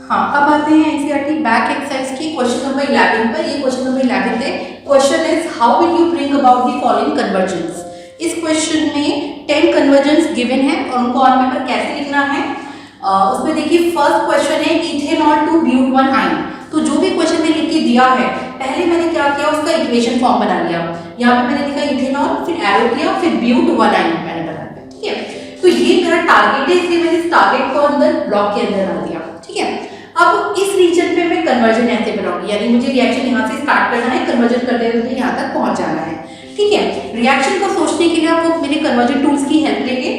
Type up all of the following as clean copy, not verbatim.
हाँ, अब आते हैं एनसीईआरटी बैक एक्सरसाइज की क्वेश्चन नंबर 11 पर। ये क्वेश्चन नंबर 11 है। Question is how will you bring about the following convergence. इस क्वेश्चन में 10 कन्वर्जेंस गिवन है और उनको ऑन पेपर कैसे लिखना है उसमें देखिए फर्स्ट क्वेश्चन है इथेनॉल टू ब्यूट 1 आयन। तो जो भी क्वेश्चन में लिख के दिया है पहले मैंने क्या किया उसका इक्वेशन फॉर्म बना लिया। यहाँ पे मैंने लिखा इथेनॉल, फिर एरो किया, फिर ब्यूट 1 आयन मैंने बना दिया। ठीक है, तो ये मेरा टारगेट है, इसलिए मैंने इस टारगेट को अंदर ब्लॉक के अंदर डाल दिया। ठीक है, अब इस रीजन पे मैं कन्वर्जन ऐसे बनाऊंगी, यानी मुझे रिएक्शन यहाँ से स्टार्ट करना है, कन्वर्जन करते हुए मुझे यहाँ तक पहुंच जाना है। ठीक है, रिएक्शन को सोचने के लिए आप मेरे कन्वर्जन टूल्स की हेल्प लेंगे।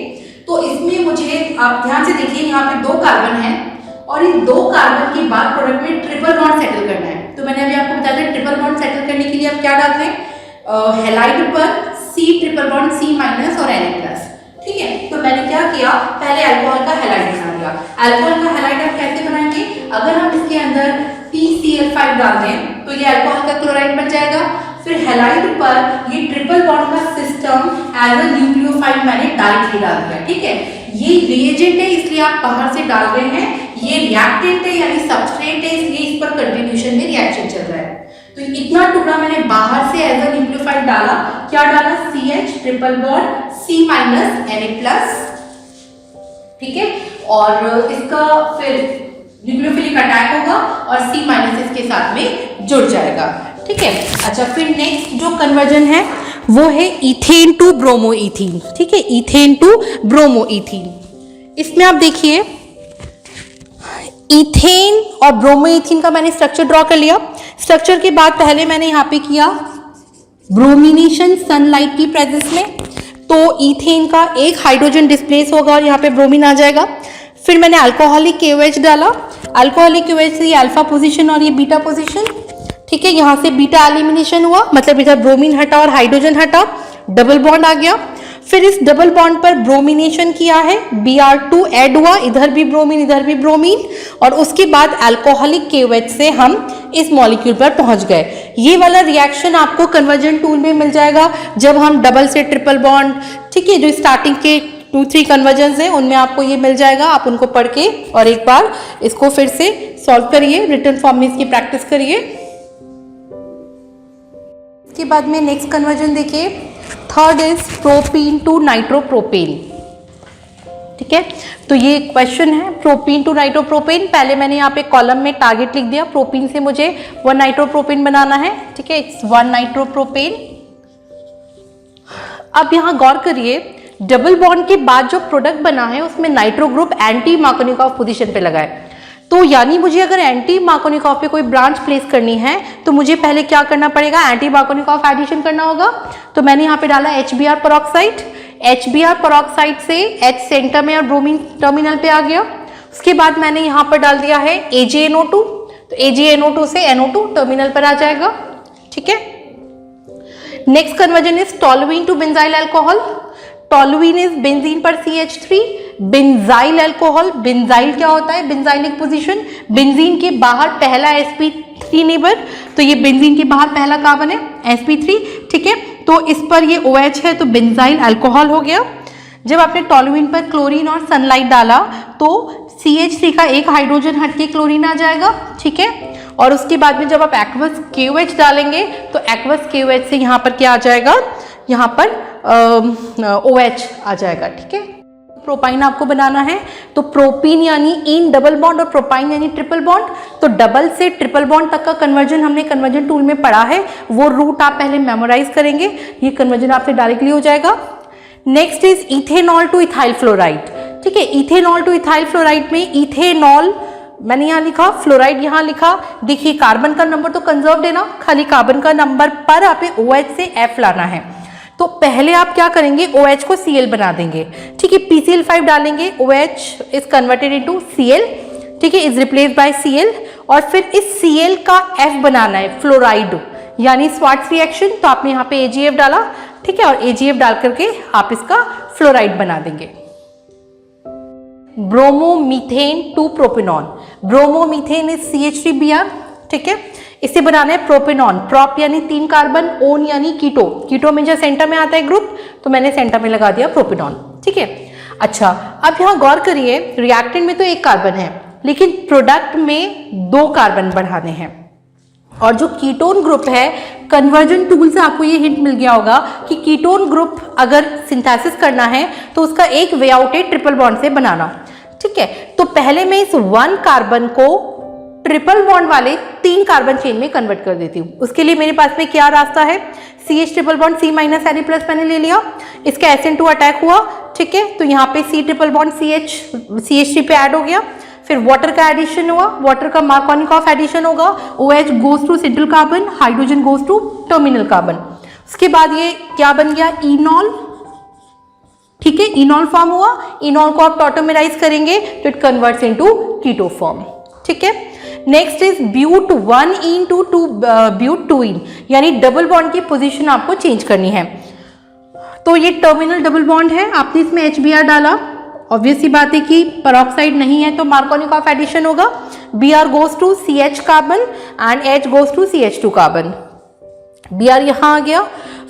तो इसमें मुझे आप ध्यान से देखिए, यहाँ पे 2 कार्बन है और इन 2 कार्बन के बाद प्रोडक्ट में ट्रिपल बॉन्ड सेटल करना है। तो मैंने अभी आपको बताया था ट्रिपल बॉन्ड सेटल करने के लिए आप क्या डालते हैं, हैलाइड पर C triple bond C minus और Na+। ठीक है, तो मैंने क्या किया, पहले अल्कोहल का हैलाइड बना दिया। अल्कोहल का हैलाइड आप कैसे बनाएंगे, अगर हम इसके अंदर PCl5 डाल दें तो ये अल्कोहल का क्लोराइड बन जाएगा। फिर हैलाइड पर ये ट्रिपल बॉन्ड का सिस्टम एज अ न्यूक्लियोफाइल मैंने डायरेक्टली डाल दिया। ठीक है, ये रिएजेंट है इसलिए आप बाहर से डाल रहे हैं, ये रिएक्टेंट है यानी सबस्ट्रेट है इसलिए इस पर कंटिन्यूएशन में रिएक्शन चल रहा है। तो इतना टुकड़ा मैंने बाहर से एज अ न्यूक्लियोफाइल डाला, क्या डाला, CH triple bond C minus Na+। ठीक है, और इसका फिर न्यूक्लियोफिलिक अटैक होगा और C माइनस इसके साथ में जुड़ जाएगा। ठीक है, अच्छा फिर नेक्स्ट जो कन्वर्जन है वो है इथेन टू ब्रोमोइथीन। ठीक है, इथेन टू ब्रोमोइथीन। इसमें आप देखिए इथेन और ब्रोमोइथीन का मैंने स्ट्रक्चर ड्रॉ कर लिया। स्ट्रक्चर के बाद पहले मैंने यहाँ पे किया ब्रोमिनेशन सनलाइट की प्रेजेंस में, तो इथेन का एक हाइड्रोजन डिस्प्लेस होगा और यहाँ पे ब्रोमीन आ जाएगा। फिर मैंने अल्कोहलिक KOH डाला, अल्कोहलिक KOH से ये अल्फा पोजीशन और ये बीटा पोजीशन। ठीक है, यहाँ से बीटा एलिमिनेशन हुआ, मतलब इधर ब्रोमीन हटा और हाइड्रोजन हटा, डबल बॉन्ड आ गया। फिर इस डबल बॉन्ड पर ब्रोमिनेशन किया है, Br2 ऐड हुआ, इधर भी ब्रोमीन इधर भी ब्रोमीन, और उसके बाद अल्कोहलिक KOH से हम इस मॉलिक्यूल पर पहुंच गए। ये वाला रिएक्शन आपको कन्वर्जन टूल में मिल जाएगा जब हम डबल से ट्रिपल बॉन्ड, ठीक है, जो स्टार्टिंग के 2-3 कन्वर्जन है उनमें आपको ये मिल जाएगा। आप उनको पढ़ के और एक बार इसको फिर से सॉल्व करिए, रिटन फॉर्म में इसकी प्रैक्टिस करिए। इसके बाद में नेक्स्ट कन्वर्जन देखिए, third is propene to nitropropane. ठीक है, तो ये क्वेश्चन है प्रोपीन टू नाइट्रोप्रोपेन। पहले मैंने यहाँ पे कॉलम में टारगेट लिख दिया, प्रोपीन से मुझे 1 नाइट्रोप्रोपेन बनाना है। ठीक है, इट्स 1 नाइट्रोप्रोपेन। अब यहाँ गौर करिए, डबल बॉन्ड के बाद जो प्रोडक्ट बना है उसमें nitro group anti Markovnikov position पे लगा है। तो यानी मुझे अगर एंटी मार्कोनिकॉफ पे कोई ब्रांच प्लेस करनी है तो मुझे पहले क्या करना पड़ेगा, एंटी मार्कोनिकॉफ एडिशन करना होगा। तो मैंने यहाँ पे डाला HBr पेरोक्साइड। HBr पेरोक्साइड से H सेंटर में और ब्रोमीन टर्मिनल पे आ गया। उसके बाद मैंने यहाँ पर डाल दिया है AgNO2, तो AgNO2 से NO2 टर्मिनल पर आ जाएगा। ठीक है, next conversion is toluene to benzyl alcohol. Toluene is benzene पर CH3, बेंजाइल अल्कोहल, बेंजाइल क्या होता है, बेंजाइलिक पोजीशन, बेंजीन के बाहर पहला sp3 नेबर, तो ये बेंजीन के बाहर पहला कार्बन है sp3। ठीक है, तो इस पर ये OH है तो बेंजाइल अल्कोहल हो गया। जब आपने टोलुइन पर क्लोरीन और सनलाइट डाला तो CH3 का एक हाइड्रोजन हट के क्लोरीन आ जाएगा। ठीक है, और उसके बाद में जब आप एक्वस KOH डालेंगे तो एक्वस KOH से यहाँ पर क्या आ जाएगा, यहाँ पर OH आ जाएगा। ठीक है, प्रोपाइन आपको बनाना है, तो प्रोपीन यानी इन डबल बॉन्ड और प्रोपाइन यानी ट्रिपल बॉन्ड। तो डबल से ट्रिपल बॉन्ड तक का कन्वर्जन हमने कन्वर्जन टूल में पढ़ा है, वो रूट आप पहले मेमोराइज करेंगे, ये कन्वर्जन आपसे डायरेक्टली हो जाएगा। Next is ethanol two ethyl fluoride. ठीक है, इथेनॉल टू इथाइल फ्लोराइड में इथेनॉल मैंने यहाँ लिखा, फ्लोराइड यहाँ लिखा। देखिए कार्बन का नंबर तो कंजर्व है ना, खाली कार्बन का नंबर पर आप OH से F लाना है। तो पहले आप क्या करेंगे, OH को Cl बना देंगे। ठीक है, PCl5 डालेंगे, OH is converted into Cl। ठीक है, इज रिप्लेस्ड बाय Cl, और फिर इस Cl का F बनाना है फ्लोराइड यानी स्वार्ट्ज रिएक्शन। तो आपने यहाँ पे AgF डाला। ठीक है, और AgF डाल करके आप इसका फ्लोराइड बना देंगे। Bromomethane to propanone. Bromomethane is CH3Br। ठीक है, इसे बनाना है प्रोपेनॉन। प्रोप यानी 3 कार्बन, ओन यानी कीटो, कीटो में जो सेंटर में आता है ग्रुप, तो मैंने सेंटर में लगा दिया प्रोपेनॉन। ठीक है, अच्छा अब यहाँ गौर करिए, रिएक्टेंट में तो 1 कार्बन है, लेकिन प्रोडक्ट में 2 कार्बन बढ़ाने हैं। और जो कीटोन ग्रुप है, कन्वर्जन टूल से आपको ये हिंट मिल गया होगा कि कीटोन ग्रुप अगर सिंथेसिस करना है तो उसका एक वे आउट है ट्रिपल बॉन्ड से बनाना। ठीक है, तो पहले मैं इस 1 कार्बन को ट्रिपल बॉन्ड वाले 3 कार्बन चेन में कन्वर्ट कर देती हूँ। उसके लिए मेरे पास में क्या रास्ता है, CH triple bond C minus Na+ मैंने ले लिया, इसका SN2 अटैक हुआ। ठीक है, तो यहाँ पे C ट्रिपल बॉन्ड CH3 पे ऐड हो गया। फिर वाटर का एडिशन हुआ, वाटर का मार्कोनिकॉफ एडिशन होगा, OH goes to central carbon, hydrogen goes to terminal carbon. उसके बाद ये क्या बन गया, इनॉल। ठीक है, इनॉल फॉर्म हुआ। इनॉल को आप टॉटोमेराइज करेंगे तो it converts into keto form. ठीक है, next is but 1 to but 2 यानी डबल बॉन्ड की पोजीशन आपको चेंज करनी है। तो ये टर्मिनल डबल बॉन्ड है, आपने इसमें HBr डाला, ऑब्वियस सी बात है कि पेरोक्साइड नहीं है तो मार्कोनिकॉफ एडिशन होगा। Br goes to CH carbon and H goes to CH2 carbon. Br यहाँ आ गया।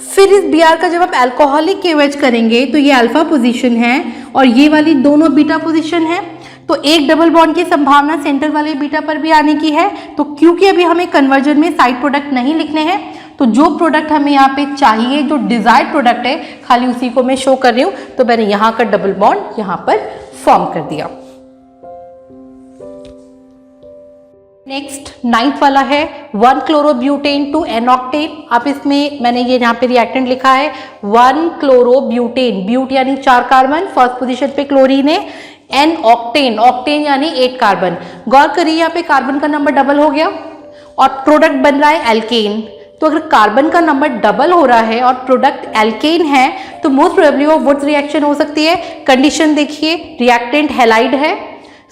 फिर इस Br का जब आप अल्कोहलिक KOH करेंगे तो ये अल्फा पोजीशन है और ये वाली दोनों बीटा पोजीशन है। तो एक डबल बॉन्ड की संभावना सेंटर वाले बीटा पर भी आने की है। तो क्योंकि अभी हमें कन्वर्जन में साइड प्रोडक्ट नहीं लिखने हैं, तो जो प्रोडक्ट हमें यहाँ पे चाहिए, जो डिजायर्ड प्रोडक्ट है, खाली उसी को मैं शो कर रही हूँ। तो मैंने यहाँ का डबल बॉन्ड यहाँ पर फॉर्म कर दिया। नेक्स्ट 9th वाला है 1 क्लोरोब्यूटेन टू N-ऑक्टेन। आप इसमें मैंने ये यहाँ पे रिएक्टेंट लिखा है 1 क्लोरोब्यूटेन, ब्यूट यानी 4 कार्बन, फर्स्ट पोजीशन पे क्लोरीन है। N-ऑक्टेन, ऑक्टेन यानी 8 कार्बन। गौर करिए यहाँ पे कार्बन का नंबर डबल हो गया और प्रोडक्ट बन रहा है एल्केन। तो अगर कार्बन का नंबर डबल हो रहा है और प्रोडक्ट एल्केन है तो मोस्ट प्रोबेबली वो वुड्स रिएक्शन हो सकती है। कंडीशन देखिए, रिएक्टेंट हैलाइड है,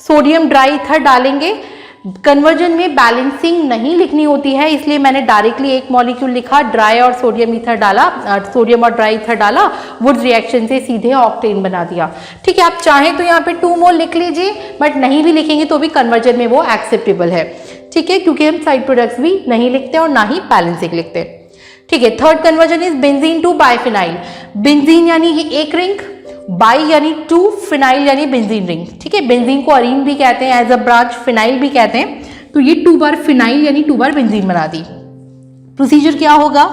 सोडियम ड्राई ईथर डालेंगे। कन्वर्जन में बैलेंसिंग नहीं लिखनी होती है, इसलिए मैंने डायरेक्टली एक मॉलिक्यूल लिखा, ड्राई और सोडियम ईथर डाला, सोडियम और ड्राई ईथर डाला, वुड्स रिएक्शन से सीधे ऑक्टेन बना दिया। ठीक है, आप चाहें तो यहाँ पे 2 मोल लिख लीजिए, बट नहीं भी लिखेंगे तो भी कन्वर्जन में वो एक्सेप्टेबल है। ठीक है, क्योंकि हम साइड प्रोडक्ट्स भी नहीं लिखते और ना ही बैलेंसिंग लिखते। ठीक है, third conversion is benzene to biphenyl. Benzene यानी ये एक रिंग, बाई यानी 2, फिनाइल यानी बेंजीन रिंग। ठीक है, बेंजीन को अरीन भी कहते हैं, एज अ ब्रांच फिनाइल भी कहते हैं। तो ये 2 बार फिनाइल यानी 2 बार बेंजीन बना दी। प्रोसीजर क्या होगा,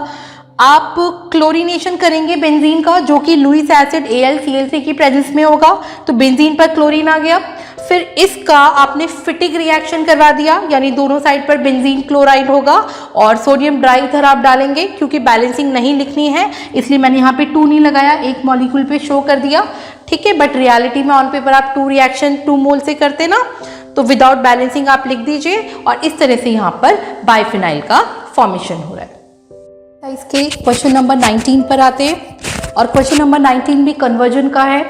आप क्लोरीनेशन करेंगे बेंजीन का, जो कि लुईस एसिड AlCl3 की प्रेजेंस में होगा। तो बेंजीन पर क्लोरीन आ गया। फिर इसका आपने फिटिक रिएक्शन करवा दिया, यानी दोनों साइड पर बेंजीन क्लोराइड होगा और सोडियम ड्राई ईथर आप डालेंगे। क्योंकि बैलेंसिंग नहीं लिखनी है इसलिए मैंने यहाँ पे 2 नहीं लगाया, एक मॉलिक्यूल पे शो कर दिया। ठीक है, बट रियलिटी में ऑन पेपर आप 2 रिएक्शन 2 मोल से करते ना, तो विदाउट बैलेंसिंग आप लिख दीजिए और इस तरह से यहाँ पर बाइफिनाइल का फॉर्मेशन हो रहा है। इसके क्वेश्चन नंबर 19 पर आते हैं और क्वेश्चन नंबर 19 भी कन्वर्जन का है।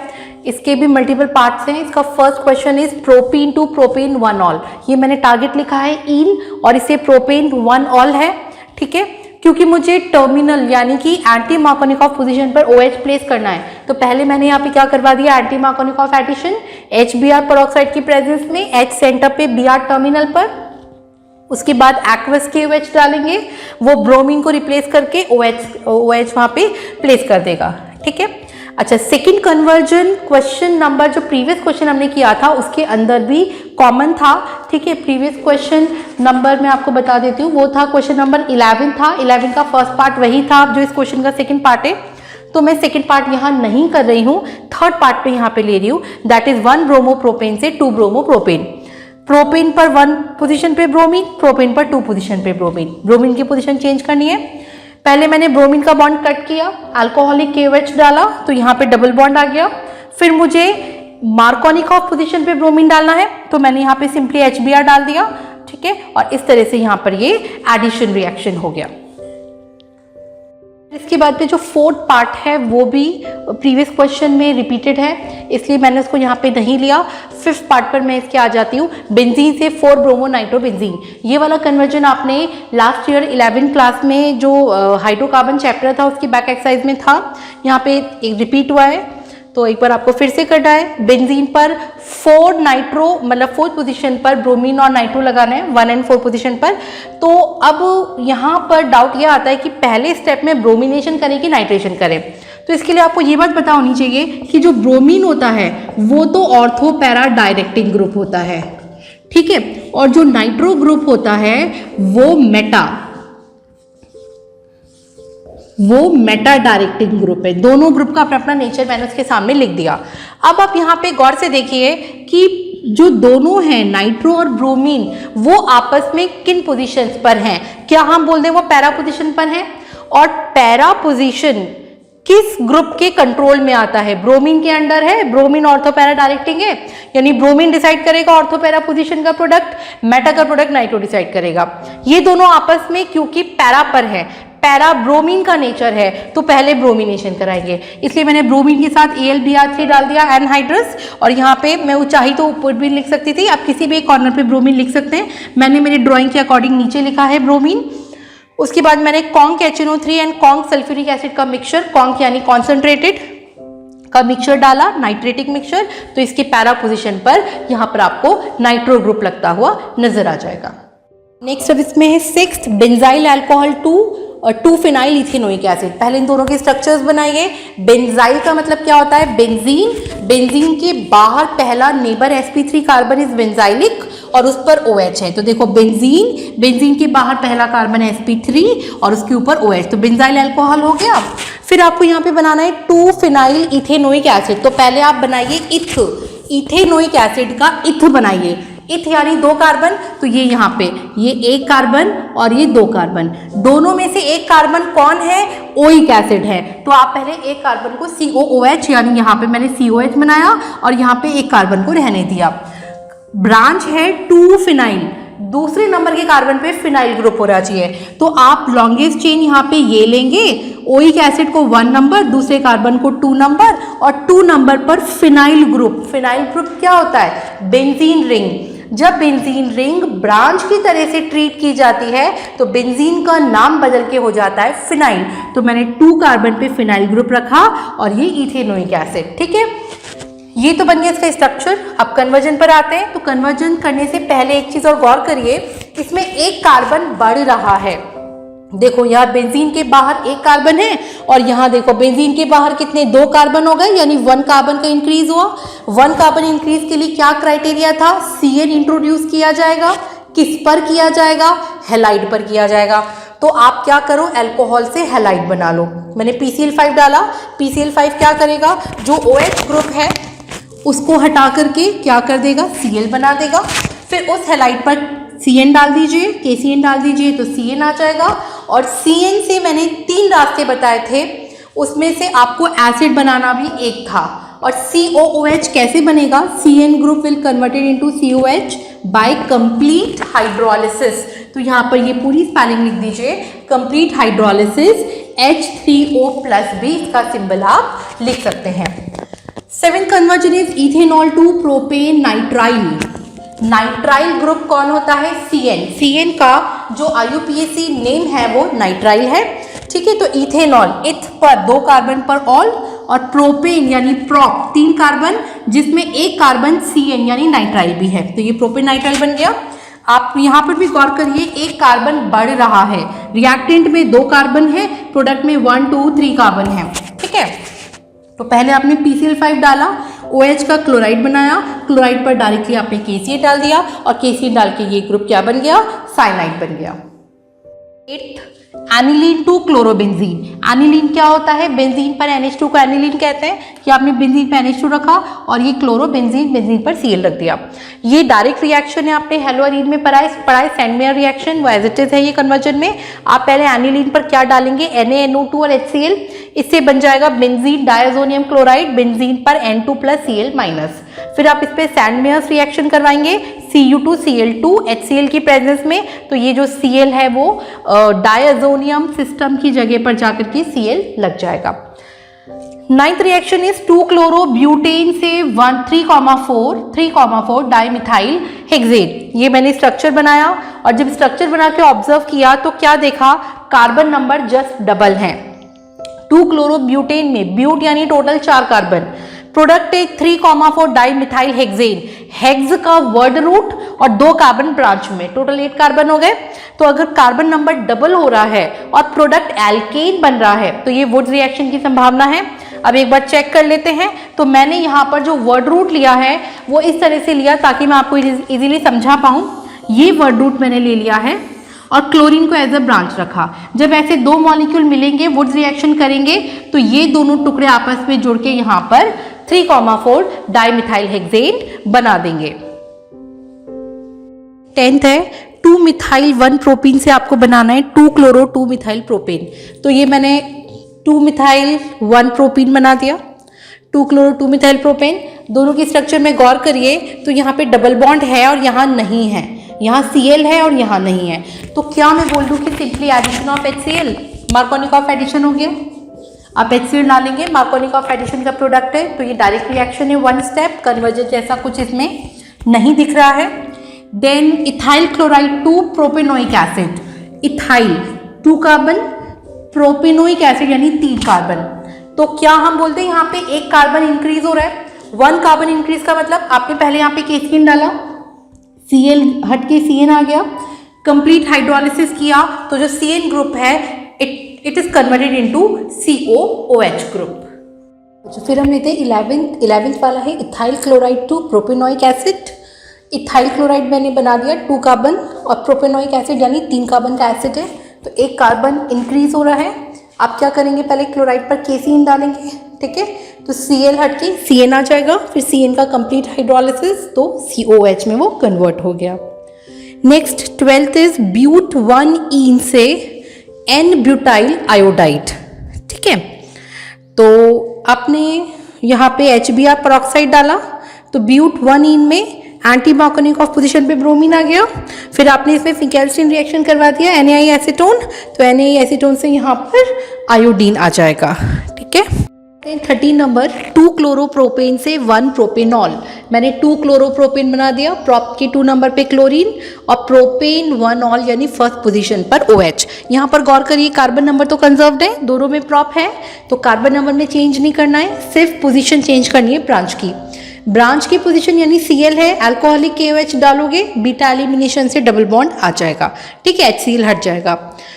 इसके भी मल्टीपल पार्ट्स हैं। इसका first question is propene to propane 1 ol. ये मैंने टारगेट लिखा है इन और इसे प्रोपेन 1 ऑल है। ठीक है, क्योंकि मुझे टर्मिनल यानी कि एंटी मार्कोनिकॉफ पोजीशन पर OH प्लेस करना है, तो पहले मैंने यहाँ पे क्या करवा दिया, anti Markovnikov addition, HBr peroxide की प्रेजेंस में, H सेंटर पे, Br टर्मिनल पर। उसके बाद एक्वस KOH डालेंगे, वो ब्रोमीन को रिप्लेस करके OH वहाँ पे प्लेस कर देगा। ठीक है, अच्छा, सेकंड कन्वर्जन क्वेश्चन नंबर जो प्रीवियस क्वेश्चन हमने किया था उसके अंदर भी कॉमन था। ठीक है, प्रीवियस क्वेश्चन नंबर मैं आपको बता देती हूँ, वो था क्वेश्चन नंबर 11 था। 11 का फर्स्ट पार्ट वही था जो इस क्वेश्चन का सेकंड पार्ट है। तो मैं सेकंड पार्ट यहाँ नहीं कर रही हूँ, थर्ड पार्ट पे यहाँ पे ले रही हूँ, दैट इज 1 ब्रोमोप्रोपेन से 2 ब्रोमोप्रोपेन। प्रोपेन पर 1 पोजीशन पे ब्रोमीन, प्रोपेन पर 2 पोजीशन पे ब्रोमीन। ब्रोमीन की पोजीशन चेंज करनी है। पहले मैंने ब्रोमीन का बॉन्ड कट किया, अल्कोहलिक KOH डाला तो यहाँ पे डबल बॉन्ड आ गया। फिर मुझे मार्कोनिकॉफ पोजीशन पे ब्रोमीन डालना है तो मैंने यहाँ पे सिंपली HBr डाल दिया। ठीक है, और इस तरह से यहाँ पर ये एडिशन रिएक्शन हो गया। इसके बाद में जो फोर्थ पार्ट है वो भी प्रीवियस क्वेश्चन में रिपीटेड है, इसलिए मैंने उसको यहाँ पे नहीं लिया। फिफ्थ पार्ट पर मैं इसके आ जाती हूँ, बेंजीन से 4 ब्रोमो नाइट्रोबेंजीन। ये वाला कन्वर्जन आपने लास्ट ईयर 11 क्लास में जो हाइड्रोकार्बन चैप्टर था उसकी बैक एक्सरसाइज में था, यहाँ पे एक रिपीट हुआ है तो एक बार आपको फिर से करना है। बेंजीन पर 4 नाइट्रो मतलब 4th पोजीशन पर ब्रोमीन और नाइट्रो लगाना है 1 and 4 पोजीशन पर। तो अब यहाँ पर डाउट यह आता है कि पहले स्टेप में ब्रोमिनेशन करें कि नाइट्रेशन करें। तो इसके लिए आपको ये बात पता होनी चाहिए कि जो ब्रोमीन होता है वो तो ऑर्थो पैरा डायरेक्टिंग ग्रुप होता है। ठीक है। और जो नाइट्रो ग्रुप होता है वो मेटा डायरेक्टिंग ग्रुप है। दोनों ग्रुप का अपना अपना नेचर मैंने उसके सामने लिख दिया। अब आप यहाँ पे गौर से देखिए कि जो दोनों हैं नाइट्रो और ब्रोमीन वो आपस में किन पोजीशंस पर हैं। क्या हम बोल दें वो पैरा पोजीशन पर हैं, और पैरा पोजीशन किस ग्रुप के कंट्रोल में आता है? ब्रोमीन के अंडर है। ब्रोमीन ऑर्थो पैरा डायरेक्टिंग है, यानी ब्रोमीन डिसाइड करेगा ऑर्थो पैरा पोजीशन का प्रोडक्ट, मेटा का प्रोडक्ट नाइट्रो डिसाइड करेगा। ये दोनों आपस में क्योंकि पैरा पर है, पैरा ब्रोमीन का नेचर है, तो पहले ब्रोमिनेशन कराएंगे, इसलिए मैंने ब्रोमीन के साथ AlBr3 डाल दिया एनहाइड्रस। और यहाँ पे मैं चाही तो ऊपर भी लिख सकती थी, आप किसी भी एक कॉर्नर पे ब्रोमीन लिख सकते हैं। मैंने मेरी ड्राइंग के अकॉर्डिंग नीचे लिखा है ब्रोमीन। उसके बाद मैंने conc HNO3 and conc sulphuric acid का मिक्सचर, कॉन्क यानी कॉन्सेंट्रेटेड का मिक्सचर डाला, नाइट्रेटिक मिक्सचर, तो इसके पैरा पोजीशन पर यहाँ पर आपको नाइट्रो ग्रुप लगता हुआ नजर आ जाएगा। नेक्स्ट अब इसमें है 6th बेंजाइल अल्कोहल 2 और 2-फिनाइल इथेनोइक एसिड। पहले इन दोनों के स्ट्रक्चर्स बनाइए। बेंजाइल का मतलब क्या होता है? बेंजीन। बेंजीन के बाहर पहला neighbour sp3 carbon is benzylic और उस पर OH है। तो देखो बेंजीन के बाहर पहला कार्बन है sp3 और उसके ऊपर OH, तो बेंजाइल अल्कोहल हो गया। फिर आपको यहाँ पे बनाना है 2-फिनाइल इथेनोइक एसिड। तो पहले आप बनाइए इथेनोइक एसिड का इथ बनाइए। इथ यानी 2 कार्बन, तो ये यहाँ पे ये 1 कार्बन और ये 2 कार्बन, दोनों में से एक कार्बन कौन है? ओइक एसिड है। तो आप पहले एक कार्बन को COOH यानी यहाँ पे मैंने COH बनाया और यहाँ पे एक कार्बन को रहने दिया। ब्रांच है 2-फिनाइल, दूसरे नंबर के कार्बन पे फिनाइल ग्रुप होना चाहिए, तो आप लॉन्गेस्ट चेन यहाँ पे ये लेंगे, ओइक एसिड को 1 नंबर, दूसरे कार्बन को 2 नंबर और 2 नंबर पर फिनाइल ग्रुप। फिनाइल ग्रुप क्या होता है? Benzene ring. जब बेंजीन रिंग ब्रांच की तरह से ट्रीट की जाती है तो बेंजीन का नाम बदल के हो जाता है फिनाइल। तो मैंने 2 कार्बन पे फिनाइल ग्रुप रखा और ये इथेनोइक एसिड। ठीक है, ये तो बन गया इसका स्ट्रक्चर। अब कन्वर्जन पर आते हैं। तो कन्वर्जन करने से पहले एक चीज और गौर करिए, इसमें एक कार्बन बढ़ रहा है। देखो यहाँ बेंजीन के बाहर 1 कार्बन है और यहाँ देखो बेंजीन के बाहर कितने 2 कार्बन हो गए, यानी 1 कार्बन का इंक्रीज हुआ। 1 कार्बन इंक्रीज के लिए क्या क्राइटेरिया था? CN इंट्रोड्यूस किया जाएगा। किस पर किया जाएगा? हैलाइड पर किया जाएगा। तो आप क्या करो, अल्कोहल से हैलाइड बना लो। मैंने PCl5 डाला। PCl5 क्या करेगा? जो OH ग्रुप है उसको हटा करके क्या कर देगा? Cl बना देगा। फिर उस हैलाइड पर CN डाल दीजिए, KCN डाल दीजिए तो CN आ जाएगा। और CN से मैंने 3 रास्ते बताए थे, उसमें से आपको एसिड बनाना भी एक था। और COOH कैसे बनेगा? CN group will converted into COH by complete hydrolysis. तो यहाँ पर ये पूरी स्पेलिंग लिख दीजिए, कंप्लीट हाइड्रोलिसिस H3O+B, इसका सिंबल आप लिख सकते हैं। 7th conversion is ethanol to propane nitrile. Nitrile group कौन होता है? CN। CN का जो IUPAC नेम है वो नाइट्राइल है। ठीक है, तो इथेनॉल, इथ पर 2 कार्बन पर ऑल, और प्रोपेन यानी प्रोप 3 कार्बन, जिसमें 1 कार्बन CN यानी नाइट्राइल भी है, तो ये प्रोपेन नाइट्राइल बन गया। आप यहाँ पर भी गौर करिए, 1 कार्बन बढ़ रहा है। रिएक्टेंट में 2 कार्बन है, प्रोडक्ट में 1, 2, 3 कार्बन है। ठीक है, तो पहले आपने PCl5 डाला, OH का क्लोराइड बनाया, क्लोराइड पर डायरेक्टली आपने KCl डाल दिया और KCl डाल के ये ग्रुप क्या बन गया? साइनाइड बन गया। 8th aniline to chlorobenzene. Aniline क्या होता है? बेंजीन पर NH2 को एनिलीन कहते हैं, कि आपने बेंजीन पर NH2 रखा और ये क्लोरोबेंजीन, बेंजीन पर Cl रख दिया। ये डायरेक्ट रिएक्शन है, आपने हेलोअरीन में पढ़ा है सैंडमेयर रिएक्शन, वो एज इट इज है ये कन्वर्जन में। आप पहले एनिलीन पर क्या डालेंगे? NaNO2 और HCl, इससे बन जाएगा बेंजीन डायज़ोनियम क्लोराइड, बेंजीन पर N2+Cl-। फिर आप इस पे सैंडमेयर्स रिएक्शन करवाएंगे Cu2Cl2 HCl की प्रेजेंस में, तो ये जो Cl है वो डायज़ोनियम सिस्टम की जगह पर जाकर के Cl लग जाएगा। 9th रिएक्शन इज 2-क्लोरोब्यूटेन से 3,4 डाइमिथाइल हेक्सेन। ये मैंने स्ट्रक्चर बनाया और जब स्ट्रक्चर बना के ऑब्जर्व किया तो क्या देखा? कार्बन नंबर जस्ट डबल हैं। 2-क्लोरोब्यूटेन में ब्यूट यानी टोटल 4 कार्बन, प्रोडक्ट है 3,4 डाइमिथाइल हेक्सेन। हेक्स का वर्ड रूट और 2 कार्बन ब्रांच में, टोटल 8 कार्बन हो गए। तो अगर कार्बन नंबर डबल हो रहा है और प्रोडक्ट एल्केन बन रहा है तो ये वुड्स रिएक्शन की संभावना है। अब एक बार चेक कर लेते हैं। तो मैंने यहाँ पर जो वर्ड रूट लिया है वो इस तरह से लिया ताकि मैं आपको इजीली समझा पाऊँ। ये वर्ड रूट मैंने ले लिया है और क्लोरीन को एज अ ब्रांच रखा। जब ऐसे दो मॉलिक्यूल मिलेंगे, वुड्स रिएक्शन करेंगे, तो ये दोनों टुकड़े आपस में जुड़ के यहाँ पर 3,4 डाइमिथाइल हेक्सेन बना देंगे। 10th है 2-मिथाइल 1-प्रोपीन से आपको बनाना है 2-क्लोरो 2-मिथाइल प्रोपेन। तो ये मैंने 2-मिथाइल 1-प्रोपीन बना दिया, 2-क्लोरो 2-मिथाइल प्रोपेन। दोनों की स्ट्रक्चर में गौर करिए तो यहाँ पे डबल बॉन्ड है और यहाँ नहीं है, यहाँ Cl है और यहाँ नहीं है। तो क्या मैं बोल दूँ कि simply addition of HCl, Markovnikov addition हो गया। आप HCl डालेंगे, मार्कोनिकॉफ एडिशन का प्रोडक्ट है, तो ये डायरेक्ट रिएक्शन है, 1 स्टेप कन्वर्जन जैसा कुछ इसमें नहीं दिख रहा है। Then ethyl chloride 2 propanoic acid, ethyl 2 carbon, propanoic acid यानी 3 कार्बन। तो क्या हम बोलते हैं यहाँ पे 1 कार्बन इंक्रीज हो रहा है। 1 कार्बन इंक्रीज का मतलब आपने पहले यहाँ पे केसीएन डाला, Cl हट के Cn आ गया, कंप्लीट हाइड्रोलिसिस किया तो जो Cn ग्रुप है it is converted into COOH group. फिर हम लेते हैं 11th वाला है ethyl chloride 2 propanoic acid. Ethyl chloride मैंने बना दिया 2 कार्बन और प्रोपेनोइक एसिड यानी 3 कार्बन का एसिड है, तो 1 कार्बन इंक्रीज हो रहा है। आप क्या करेंगे, पहले क्लोराइड पर केसीएन डालेंगे, ठीक है, तो Cl हट के Cn आ जाएगा, फिर Cn का कंप्लीट हाइड्रोलिसिस तो COH में वो कन्वर्ट हो गया। नेक्स्ट 12th इज ब्यूट 1-ईन से N-ब्यूटाइल आयोडाइड, ठीक है। तो आपने यहाँ पे HBr पेरोक्साइड डाला तो ब्यूट 1-ईन में एंटी मार्कोनिकॉफ पोजीशन पे ब्रोमीन आ गया। फिर आपने इसमें फिकेल्स्टीन रिएक्शन करवा दिया NaI एसीटोन, तो NaI एसीटोन से यहाँ पर आयोडीन आ जाएगा, ठीक है। 13 नंबर 2-क्लोरोप्रोपेन से 1-प्रोपेनॉल, मैंने 2-क्लोरोप्रोपेन बना दिया, प्रॉप के 2 नंबर पे क्लोरीन और प्रोपेन 1-ऑल यानी फर्स्ट पोजीशन पर OH। यहाँ पर गौर करिए कार्बन नंबर तो कंजर्व्ड है, दोनों में प्रॉप है, तो कार्बन नंबर में चेंज नहीं करना है, सिर्फ पोजीशन चेंज करनी है ब्रांच की। ब्रांच की पोजीशन यानी Cl है, अल्कोहलिक KOH डालोगे, बीटा एलिमिनेशन से डबल बॉन्ड आ जाएगा, ठीक है, HCl हट जाएगा।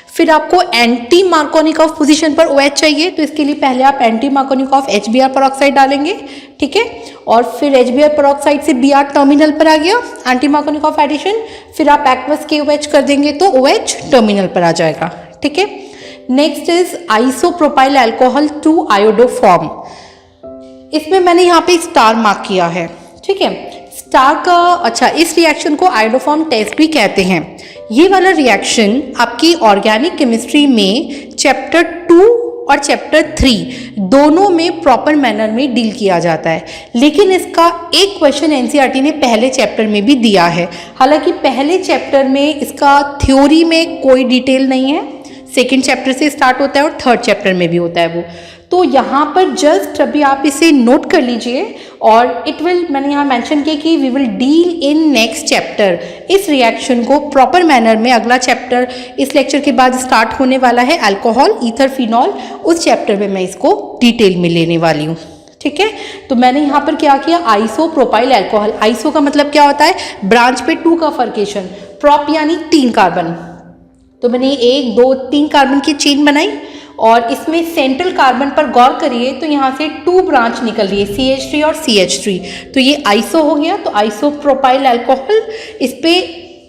फिर आपको एंटी मार्कोनिकॉफ पोजीशन पर OH चाहिए, तो इसके लिए पहले आप एंटी मार्कोनिकॉफ HBr पेरोक्साइड डालेंगे, ठीक है, और फिर HBr पेरोक्साइड से Br टर्मिनल पर आ गया एंटी मार्कोनिकॉफ एडिशन, फिर आप एक्वस KOH कर देंगे तो OH टर्मिनल पर आ जाएगा, ठीक है। Next is isopropyl alcohol 2 iodoform, इसमें मैंने यहाँ पे स्टार मार्क किया है, ठीक है, स्टार का, अच्छा, इस रिएक्शन को आयोडोफॉर्म टेस्ट भी कहते हैं। ये वाला रिएक्शन आपकी ऑर्गेनिक केमिस्ट्री में चैप्टर 2 और चैप्टर 3 दोनों में प्रॉपर मैनर में डील किया जाता है, लेकिन इसका एक क्वेश्चन एनसीईआरटी ने पहले चैप्टर में भी दिया है। हालांकि पहले चैप्टर में इसका थ्योरी में कोई डिटेल नहीं है, सेकेंड चैप्टर से स्टार्ट होता है और थर्ड चैप्टर में भी होता है वो, तो यहाँ पर जस्ट अभी आप इसे नोट कर लीजिए और इट विल, मैंने यहाँ मेंशन किया कि we will deal in next chapter इस रिएक्शन को प्रॉपर मैनर में। अगला चैप्टर इस लेक्चर के बाद स्टार्ट होने वाला है, अल्कोहल ईथर फिनॉल, उस चैप्टर में मैं इसको डिटेल में लेने वाली हूँ, ठीक है। तो मैंने यहाँ पर क्या किया, आइसोप्रोपाइल अल्कोहल, आइसो का मतलब क्या होता है, ब्रांच पे 2 का फर्केशन, प्रोप यानी 3 कार्बन, तो मैंने 1 2 3 कार्बन की चेन बनाई और इसमें सेंट्रल कार्बन पर गौर करिए तो यहाँ से 2 ब्रांच निकल रही है, CH3 और CH3, तो ये आइसो हो गया, तो आइसोप्रोपाइल अल्कोहल, इस पे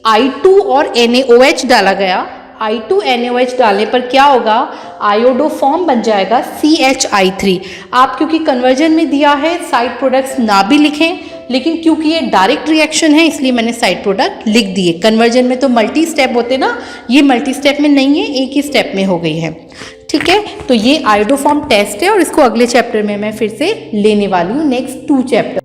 I2 और NaOH डाला गया, I2 NaOH डालने पर क्या होगा, आयोडोफॉर्म बन जाएगा CHI3। आप क्योंकि कन्वर्जन में दिया है साइड प्रोडक्ट्स ना भी लिखें, लेकिन क्योंकि ये डायरेक्ट रिएक्शन है इसलिए मैंने साइड प्रोडक्ट लिख दिए। कन्वर्जन में तो मल्टी स्टेप होते ना, ये मल्टी स्टेप में नहीं है, एक ही स्टेप में हो गई है, ठीक है। तो ये आयोडोफॉर्म टेस्ट है और इसको अगले चैप्टर में मैं फिर से लेने वाली हूँ, नेक्स्ट 2 चैप्टर।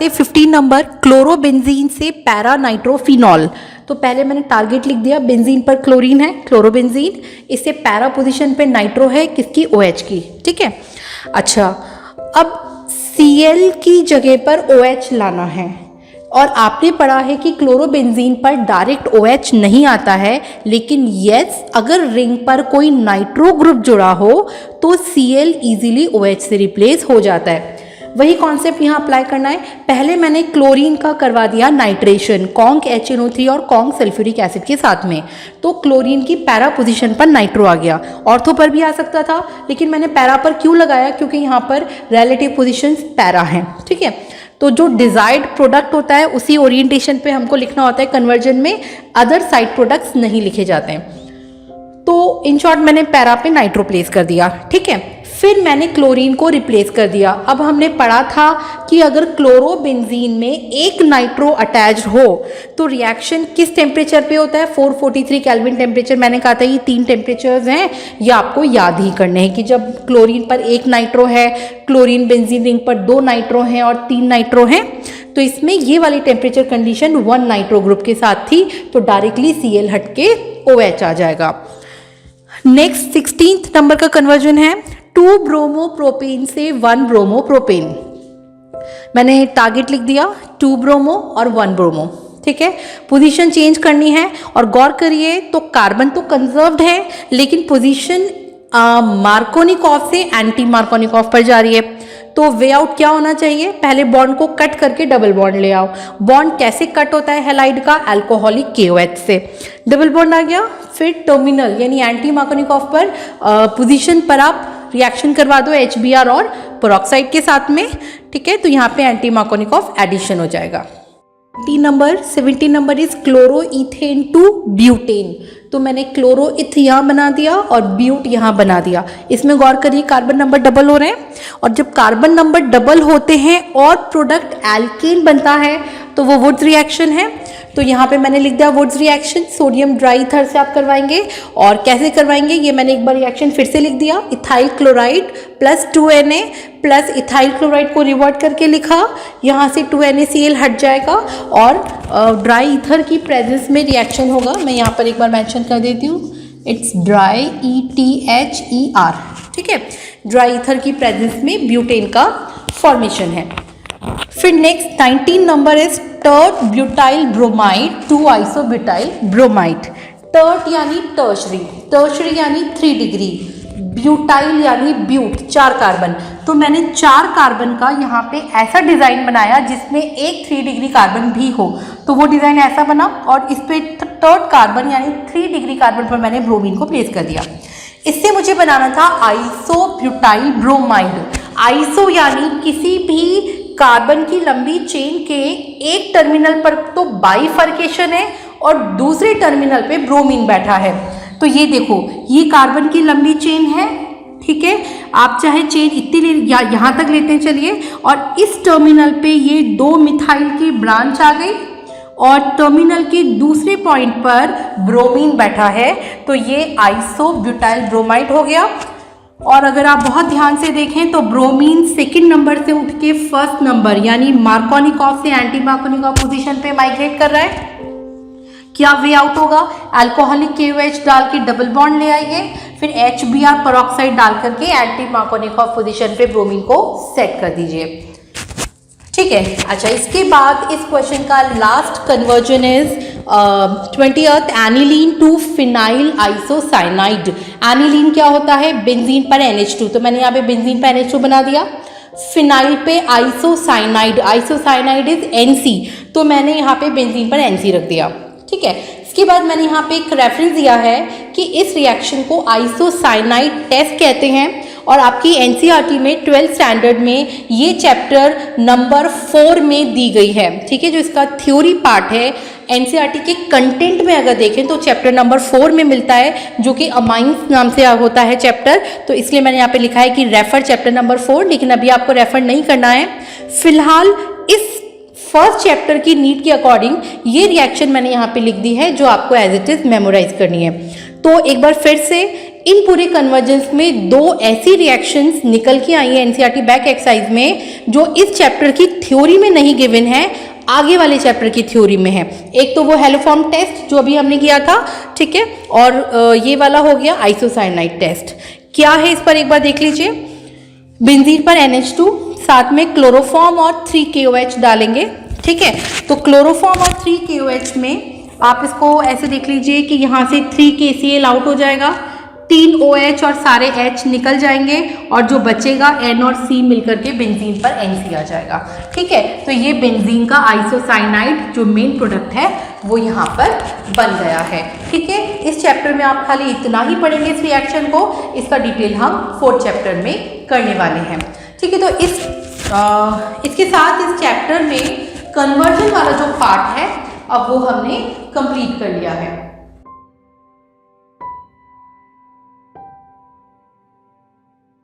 15 नंबर क्लोरोबेंजीन से पैरा नाइट्रोफिनॉल, तो पहले मैंने टारगेट लिख दिया, बेंजीन पर क्लोरीन है, क्लोरोबेंजीन, इससे पैरा पोजीशन पे नाइट्रो है, किसकी, OH की, ठीक है। अच्छा, अब Cl की जगह पर OH लाना है और आपने पढ़ा है कि क्लोरोबेंजीन पर डायरेक्ट OH नहीं आता है, लेकिन यस, अगर रिंग पर कोई नाइट्रो ग्रुप जुड़ा हो तो Cl इजीली OH से रिप्लेस हो जाता है। वही कॉन्सेप्ट यहाँ अप्लाई करना है। पहले मैंने क्लोरीन का करवा दिया नाइट्रेशन कॉन्क HNO3 और कॉन्क सल्फ्यूरिक एसिड के साथ में, तो क्लोरीन की पैरा पोजीशन पर नाइट्रो आ गया। ऑर्थो पर भी आ सकता था, लेकिन मैंने पैरा पर क्यों लगाया, क्योंकि यहाँ पर रिलेटिव पोजीशंस पैरा हैं, ठीक है। तो जो डिजायर्ड प्रोडक्ट होता है उसी ओरिएंटेशन पे हमको लिखना होता है, कन्वर्जन में अदर साइड प्रोडक्ट्स नहीं लिखे जाते हैं। तो इन शॉर्ट मैंने पैरा पे नाइट्रो प्लेस कर दिया, ठीक है। फिर मैंने क्लोरीन को रिप्लेस कर दिया। अब हमने पढ़ा था कि अगर क्लोरोबेंजीन में एक नाइट्रो अटैच्ड हो तो रिएक्शन किस टेम्परेचर पे होता है, 443 केल्विन टेम्परेचर। मैंने कहा था ये 3 टेम्परेचर्स हैं, ये आपको याद ही करने हैं कि जब क्लोरीन पर 1 नाइट्रो है, क्लोरीन बेंजीन रिंग पर 2 नाइट्रो हैं और 3 नाइट्रो हैं, तो इसमें ये वाली टेम्परेचर कंडीशन 1 नाइट्रो ग्रुप के साथ थी, तो डायरेक्टली Cl हट के OH आ जाएगा। नेक्स्ट 16th नंबर का कन्वर्जन है 2 ब्रोमोप्रोपेन से 1 ब्रोमोप्रोपेन। मैंने टारगेट लिख दिया 2 ब्रोमो और 1 ब्रोमो, ठीक है। पोजीशन चेंज करनी है और गौर करिए तो कार्बन तो कंजर्व्ड है, लेकिन पोजीशन मार्कोनिकॉफ से एंटी मार्कोनिकॉफ पर जा रही है। तो वे आउट क्या होना चाहिए, पहले बॉन्ड को कट करके डबल बॉन्ड ले आओ। बॉन्ड कैसे कट होता है हैलाइड का, अल्कोहलिक KOH से। डबल बॉन्ड आ गया, फिर टर्मिनल यानी एंटी मार्कोनिकॉफ पर पोजीशन पर आप रिएक्शन करवा दो HBr और पेरोक्साइड के साथ में, ठीक है। तो यहाँ पे एंटी मार्कोनिकॉफ एडिशन हो जाएगा। 17 number is chloroethane to butane. तो मैंने क्लोरोइथ यहाँ बना दिया और ब्यूट यहाँ बना दिया। इसमें गौर करिए कार्बन नंबर डबल हो रहे हैं, और जब कार्बन नंबर डबल होते हैं और प्रोडक्ट एल्केन बनता है तो वो वुड्स रिएक्शन है। तो यहाँ पे मैंने लिख दिया Wurtz reaction, sodium dry ether से आप करवाएंगे। और कैसे करवाएंगे ये मैंने एक बार रिएक्शन फिर से लिख दिया, ethyl chloride plus 2Na plus ethyl chloride को रिवर्ट करके लिखा, यहाँ से 2NaCl हट जाएगा और ड्राई ईथर की प्रेजेंस में रिएक्शन होगा। मैं यहाँ पर एक बार मेंशन कर देती हूँ, इट्स ड्राई ETHER, ठीक है। ड्राई ईथर की प्रेजेंस में ब्यूटेन का फॉर्मेशन है। फिर next 19 number is tert butyl bromide 2 isobutyl bromide. Tert यानी टर्शरी, टर्शरी यानी 3 डिग्री, ब्यूटाइल यानी ब्यूट 4 कार्बन। तो मैंने 4 कार्बन का यहाँ पे ऐसा डिजाइन बनाया जिसमें एक 3 डिग्री कार्बन भी हो, तो वो डिजाइन ऐसा बना और इस पे टर्ट कार्बन यानी 3 डिग्री कार्बन पर मैंने ब्रोमीन को प्लेस कर दिया। इससे मुझे बनाना था आइसोब्यूटाइल ब्रोमाइड। आइसो यानी किसी भी कार्बन की लंबी चेन के एक टर्मिनल पर तो बाइफर्केशन है और दूसरे टर्मिनल पे ब्रोमीन बैठा है। तो ये देखो ये कार्बन की लंबी चेन है, ठीक है। आप चाहे चेन इतनी ले या यहाँ तक लेते हैं चलिए, और इस टर्मिनल पे ये 2 मिथाइल की ब्रांच आ गई और टर्मिनल के दूसरे पॉइंट पर ब्रोमीन बैठा है, तो ये आइसोब्यूटाइल ब्रोमाइड हो गया। और अगर आप बहुत ध्यान से देखें तो ब्रोमीन 2nd नंबर से उठ के 1st नंबर यानी मार्कोनिकॉफ से एंटी मार्कोनिकॉफ पोजीशन पे माइग्रेट कर रहा है। क्या वे आउट होगा, अल्कोहलिक KOH डाल के डबल बॉन्ड ले आइए, फिर HBr पेरोक्साइड डाल करके एंटी मार्कोनिकॉफ पोजीशन पे ब्रोमीन को सेट कर दीजिए, ठीक है। अच्छा, इसके बाद इस क्वेश्चन का last conversion is 20th aniline to phenyl isocyanide. Aniline क्या होता है, बेंजीन पर NH2, तो मैंने यहाँ पे बेंजीन पर NH2 बना दिया। फिनाइल पे आइसोसाइनाइड, आइसोसाइनाइड इज NC, तो मैंने यहाँ पे बेंजीन पर NC रख दिया, ठीक है। इसके बाद मैंने यहाँ पे एक रेफरेंस दिया है कि इस रिएक्शन को आइसोसाइनाइड टेस्ट कहते हैं, और आपकी NCERT में 12th स्टैंडर्ड में ये चैप्टर नंबर 4 में दी गई है, ठीक है। जो इसका थ्योरी पार्ट है NCERT के कंटेंट में अगर देखें तो चैप्टर नंबर 4 में मिलता है, जो कि अमाइंस नाम से होता है चैप्टर, तो इसलिए मैंने यहाँ पे लिखा है कि रेफर चैप्टर नंबर 4, लेकिन अभी आपको रेफर नहीं करना है। फिलहाल इस फर्स्ट चैप्टर की नीड के अकॉर्डिंग ये रिएक्शन मैंने यहाँ पे लिख दी है, जो आपको एज इट इज मेमोराइज करनी है। तो एक बार फिर से इन पूरे कन्वर्जेंस में 2 ऐसी रिएक्शंस निकल के आई है NCERT बैक एक्सरसाइज में, जो इस चैप्टर की थ्योरी में नहीं गिवन है, आगे वाले चैप्टर की थ्योरी में है। एक तो वो हेलोफॉर्म टेस्ट जो अभी हमने किया था, ठीक है, और ये वाला हो गया आइसोसाइनाइड टेस्ट। क्या है इस पर एक बार देख लीजिए। बेंजीन पर NH2, साथ में क्लोरोफॉर्म और 3 KOH डालेंगे, ठीक है। तो क्लोरोफॉर्म और 3 KOH में आप इसको ऐसे देख लीजिए कि यहाँ से 3 KCl आउट हो जाएगा, 3 OH और सारे H निकल जाएंगे और जो बचेगा N और C मिलकर के बेंजीन पर NC आ जाएगा। ठीक है, तो ये बेंजीन का आइसोसाइनाइड जो मेन प्रोडक्ट है वो यहाँ पर बन गया है। ठीक है, इस चैप्टर में आप खाली इतना ही पढ़ेंगे इस रिएक्शन को, इसका डिटेल हम 4th चैप्टर में करने वाले हैं। ठीक है, तो इसके साथ इस चैप्टर में कन्वर्जन वाला जो पार्ट है अब वो हमने कंप्लीट कर लिया है।